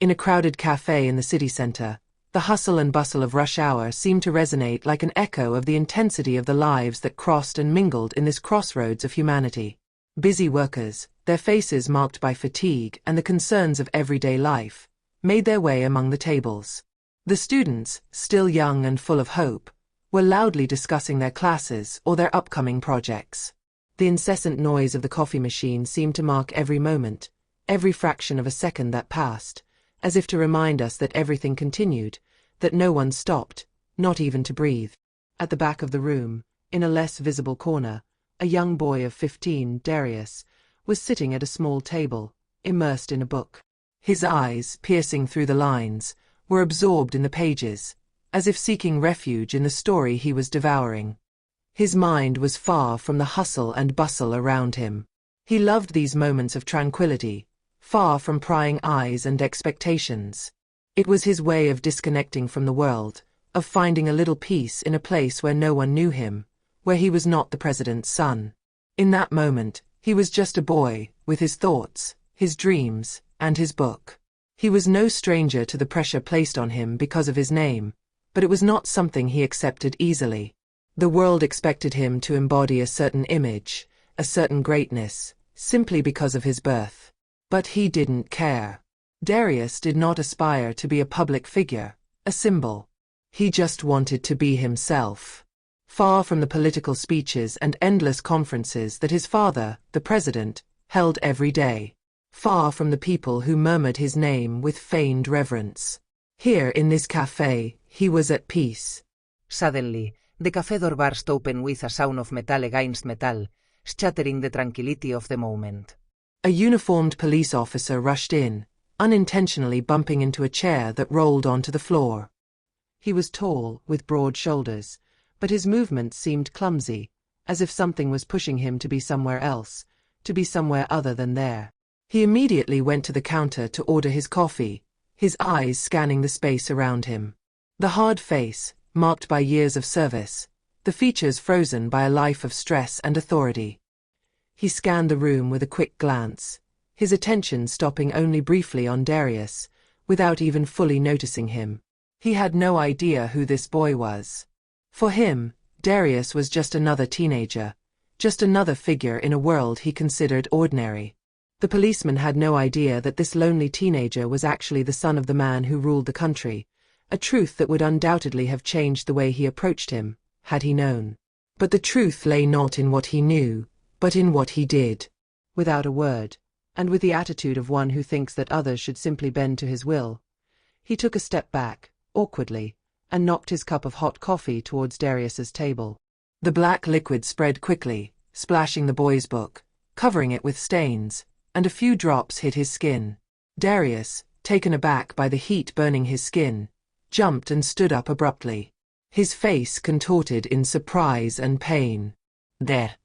In a crowded cafe in the city center, the hustle and bustle of rush hour seemed to resonate like an echo of the intensity of the lives that crossed and mingled in this crossroads of humanity. Busy workers, their faces marked by fatigue and the concerns of everyday life, made their way among the tables. The students, still young and full of hope, were loudly discussing their classes or their upcoming projects. The incessant noise of the coffee machine seemed to mark every moment, every fraction of a second that passed, as if to remind us that everything continued, that no one stopped, not even to breathe. At the back of the room, in a less visible corner, a young boy of 15, Darius, was sitting at a small table, immersed in a book. His eyes, piercing through the lines, were absorbed in the pages, as if seeking refuge in the story he was devouring. His mind was far from the hustle and bustle around him. He loved these moments of tranquility, far from prying eyes and expectations. It was his way of disconnecting from the world, of finding a little peace in a place where no one knew him, where he was not the president's son. In that moment, he was just a boy, with his thoughts, his dreams, and his book. He was no stranger to the pressure placed on him because of his name, but it was not something he accepted easily. The world expected him to embody a certain image, a certain greatness, simply because of his birth. But he didn't care. Darius did not aspire to be a public figure, a symbol. He just wanted to be himself. Far from the political speeches and endless conferences that his father, the president, held every day. Far from the people who murmured his name with feigned reverence. Here in this cafe, he was at peace. Suddenly, the cafe door burst open with a sound of metal against metal, shattering the tranquility of the moment. A uniformed police officer rushed in, unintentionally bumping into a chair that rolled onto the floor. He was tall, with broad shoulders, but his movements seemed clumsy, as if something was pushing him to be somewhere else, to be somewhere other than there. He immediately went to the counter to order his coffee, his eyes scanning the space around him. The hard face, marked by years of service, the features frozen by a life of stress and authority. He scanned the room with a quick glance, his attention stopping only briefly on Darius, without even fully noticing him. He had no idea who this boy was. For him, Darius was just another teenager, just another figure in a world he considered ordinary. The policeman had no idea that this lonely teenager was actually the son of the man who ruled the country, a truth that would undoubtedly have changed the way he approached him, had he known. But the truth lay not in what he knew, but in what he did. Without a word, and with the attitude of one who thinks that others should simply bend to his will, he took a step back, awkwardly, and knocked his cup of hot coffee towards Darius's table. The black liquid spread quickly, splashing the boy's book, covering it with stains, and a few drops hit his skin. Darius, taken aback by the heat burning his skin, jumped and stood up abruptly. His face contorted in surprise and pain. "There.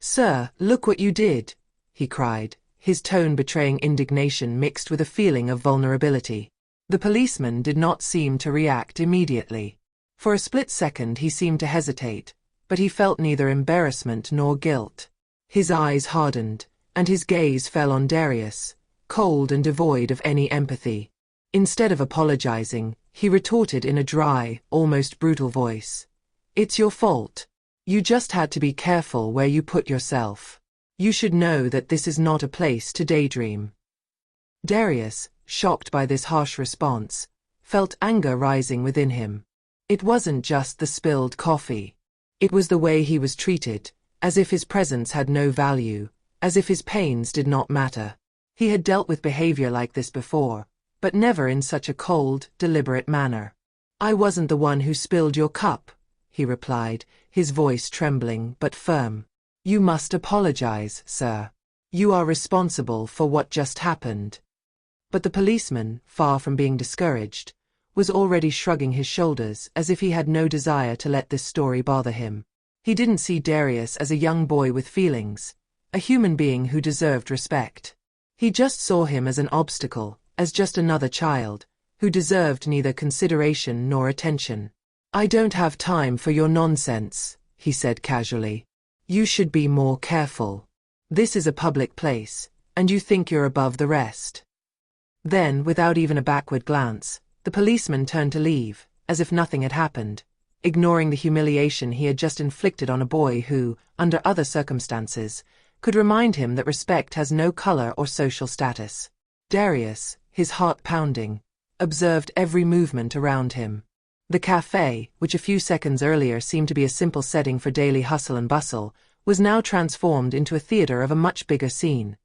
Sir, look what you did," he cried, his tone betraying indignation mixed with a feeling of vulnerability. The policeman did not seem to react immediately. For a split second he seemed to hesitate, but he felt neither embarrassment nor guilt. His eyes hardened, and his gaze fell on Darius, cold and devoid of any empathy. Instead of apologizing, he retorted in a dry, almost brutal voice. "It's your fault. You just had to be careful where you put yourself. You should know that this is not a place to daydream." Darius, shocked by this harsh response, felt anger rising within him. It wasn't just the spilled coffee. It was the way he was treated, as if his presence had no value, as if his pains did not matter. He had dealt with behavior like this before, but never in such a cold, deliberate manner. "I wasn't the one who spilled your cup," he replied, his voice trembling but firm. "You must apologize, sir. You are responsible for what just happened." But the policeman, far from being discouraged, was already shrugging his shoulders as if he had no desire to let this story bother him. He didn't see Darius as a young boy with feelings, a human being who deserved respect. He just saw him as an obstacle, as just another child, who deserved neither consideration nor attention. "I don't have time for your nonsense," he said casually. "You should be more careful. This is a public place, and you think you're above the rest." Then, without even a backward glance, the policeman turned to leave, as if nothing had happened, ignoring the humiliation he had just inflicted on a boy who, under other circumstances, could remind him that respect has no color or social status. Darius, his heart pounding, observed every movement around him. The cafe, which a few seconds earlier seemed to be a simple setting for daily hustle and bustle, was now transformed into a theater of a much bigger scene.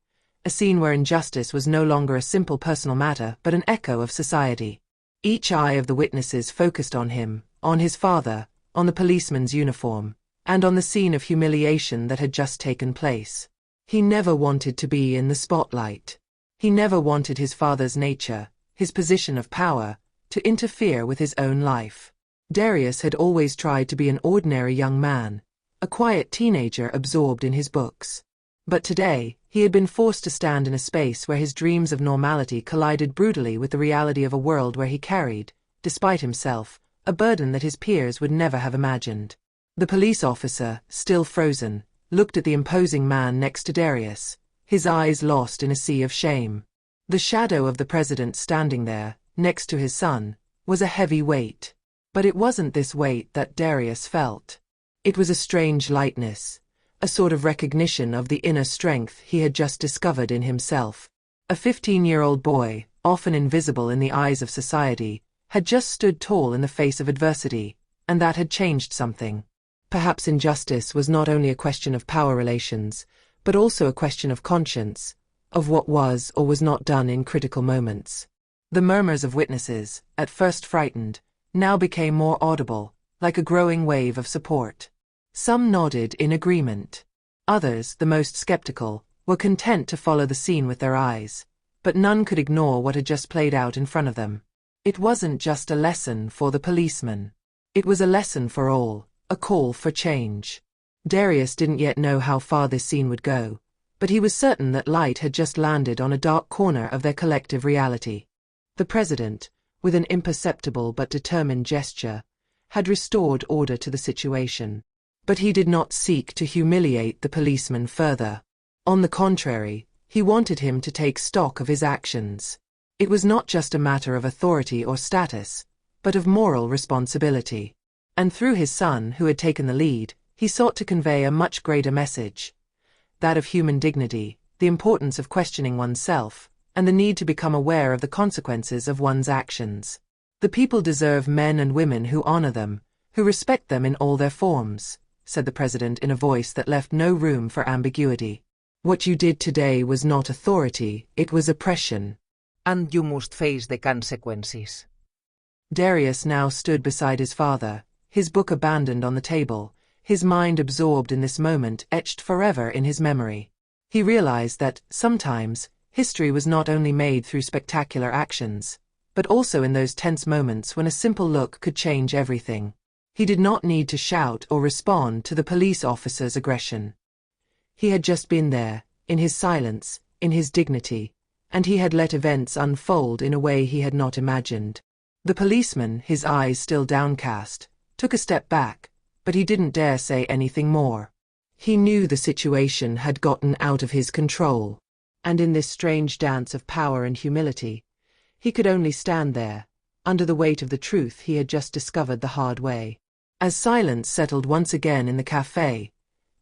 A scene where injustice was no longer a simple personal matter but an echo of society. Each eye of the witnesses focused on him, on his father, on the policeman's uniform, and on the scene of humiliation that had just taken place. He never wanted to be in the spotlight. He never wanted his father's nature, his position of power, to interfere with his own life. Darius had always tried to be an ordinary young man, a quiet teenager absorbed in his books. But today, he had been forced to stand in a space where his dreams of normality collided brutally with the reality of a world where he carried, despite himself, a burden that his peers would never have imagined. The police officer, still frozen, looked at the imposing man next to Darius, his eyes lost in a sea of shame. The shadow of the president standing there, next to his son, was a heavy weight. But it wasn't this weight that Darius felt. It was a strange lightness, a sort of recognition of the inner strength he had just discovered in himself. A 15-year-old boy, often invisible in the eyes of society, had just stood tall in the face of adversity, and that had changed something. Perhaps injustice was not only a question of power relations, but also a question of conscience, of what was or was not done in critical moments. The murmurs of witnesses, at first frightened, now became more audible, like a growing wave of support. Some nodded in agreement. Others, the most skeptical, were content to follow the scene with their eyes, but none could ignore what had just played out in front of them. It wasn't just a lesson for the policeman. It was a lesson for all, a call for change. Darius didn't yet know how far this scene would go, but he was certain that light had just landed on a dark corner of their collective reality. The president, with an imperceptible but determined gesture, had restored order to the situation. But he did not seek to humiliate the policeman further. On the contrary, he wanted him to take stock of his actions. It was not just a matter of authority or status, but of moral responsibility. And through his son, who had taken the lead, he sought to convey a much greater message. That of human dignity, the importance of questioning oneself, and the need to become aware of the consequences of one's actions. The people deserve men and women who honor them, who respect them in all their forms, said the president in a voice that left no room for ambiguity. What you did today was not authority, it was oppression. And you must face the consequences. Darius now stood beside his father, his book abandoned on the table, his mind absorbed in this moment etched forever in his memory. He realized that, sometimes, history was not only made through spectacular actions, but also in those tense moments when a simple look could change everything. He did not need to shout or respond to the police officer's aggression. He had just been there, in his silence, in his dignity, and he had let events unfold in a way he had not imagined. The policeman, his eyes still downcast, took a step back, but he didn't dare say anything more. He knew the situation had gotten out of his control, and in this strange dance of power and humility, he could only stand there, under the weight of the truth he had just discovered the hard way. As silence settled once again in the cafe,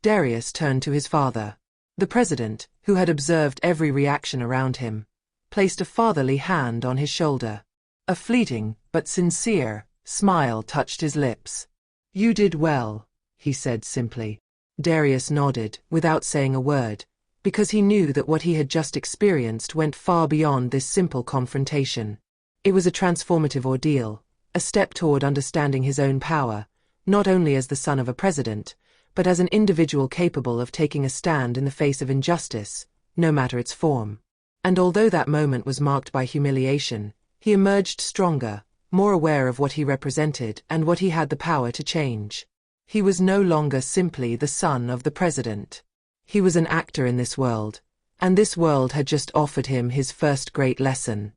Darius turned to his father. The president, who had observed every reaction around him, placed a fatherly hand on his shoulder. A fleeting, but sincere, smile touched his lips. "You did well," he said simply. Darius nodded, without saying a word, because he knew that what he had just experienced went far beyond this simple confrontation. It was a transformative ordeal, a step toward understanding his own power, not only as the son of a president, but as an individual capable of taking a stand in the face of injustice, no matter its form. And although that moment was marked by humiliation, he emerged stronger, more aware of what he represented and what he had the power to change. He was no longer simply the son of the president. He was an actor in this world, and this world had just offered him his first great lesson.